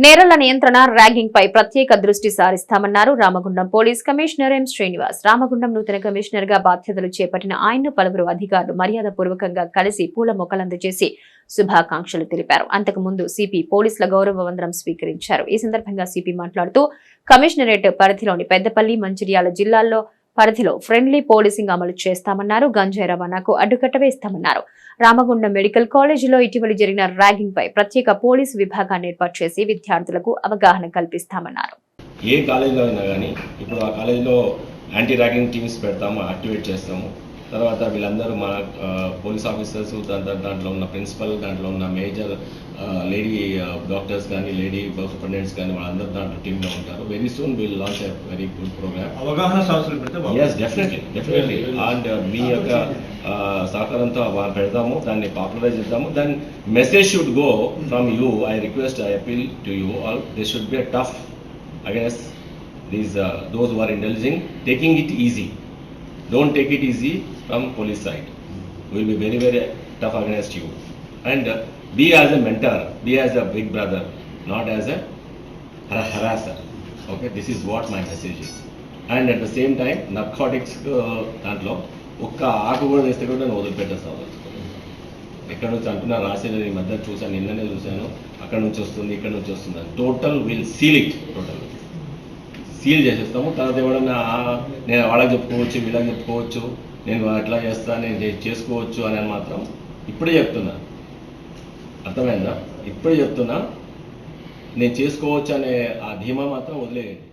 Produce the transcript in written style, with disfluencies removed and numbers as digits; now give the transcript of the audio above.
నేరాల నియంత్రణ ర్యాగింగ్ పై ప్రత్యేక దృష్టి సారిస్తామన్నారు Ramagundam police commissioner M Srinivas. Ramagundam నూతన కమిషనర్ గా బాధ్యతలు చేపట్టిన ఆయన్ను పలువురు అధికారులు మర్యాదపూర్వకంగా కలిసి పూల మొక్కలందజేసి శుభాకాంక్షలు తెలిపారు. అంతకు ముందు సిపి పోలీసుల గౌరవ వందనం స్వీకరించారు. ఈ సందర్భంగా సిపి మాట్లాడుతూ కమిషనరేట్ పరిధిలోని పెద్దపల్లి, మంచిర్యాల జిల్లాల్లో పరిధిలో ఫ్రెండ్లీ పోలీసింగ్ అమలు చేస్తామన్నారు. గంజాయి రవాణాకు అడ్డుకట్ట వేస్తామన్నారు. రామగుండం మెడికల్ కాలేజీలో ఇటీవల జరిగిన ర్యాగింగ్ పై ప్రత్యేక పోలీసు విభాగాన్ని ఏర్పాటు చేసి విద్యార్థులకు అవగాహన కల్పిస్తామన్నారు. ఏ కాలేజీలో అయినా కానీ ఇప్పుడు ఆ కాలేజీలో యాంటీ ర్యాగింగ్ టీమ్స్ పెడతాము, యాక్టివేట్ చేస్తాము. తర్వాత వీళ్ళందరూ మన పోలీస్ ఆఫీసర్స్, దాంట్లో ఉన్న ప్రిన్సిపల్, దాంట్లో ఉన్న మేజర్ లేడీ డాక్టర్స్ కానీ, లేడీ సూపరింటెండెంట్స్ కానీ వాళ్ళందరూ దాంట్లో టీంలో ఉంటారు. Very soon will launch a very good programme. అవగాహన సదస్సులు పెడితే ఎస్, డెఫినెట్లీ అండ్ మీ యొక్క సహకారంతో పెడతాము, దాన్ని పాపులరైజ్ చేద్దాము. Then message should go from you. I request, I appeal to you all, this should be tough against these those who are indulging, taking it easy. Don't take it easy from police side. We will be very, very tough against you. And be as a mentor, be as a big brother, not as a harasser. Okay, this is what my message is. And at the same time, narcotics దాంట్లో ఒక్క ఆకు కూడా వేస్తే కూడా నేను వదిలిపెట్టేస్తాను. ఎక్కడ నుంచి అంటున్నా రాసేది ఈ మధ్య చూసాను, నిన్ననే చూశాను. అక్కడ నుంచి వస్తుంది, ఇక్కడ నుంచి వస్తుంది. Total will seal it, total seal చేసేస్తాము. తర్వాత ఎవడన్నా నేను వాళ్ళకి చెప్పుకోవచ్చు, వీళ్ళకి చెప్పుకోవచ్చు, నేను అట్లా చేస్తా, నేను చేసుకోవచ్చు అని మాత్రం ఇప్పుడే చెప్తున్నా. అర్థమైందా? ఇప్పుడే చెప్తున్నా, నేను చేసుకోవచ్చు అనే ఆ ధీమా మాత్రం వదిలేయండి.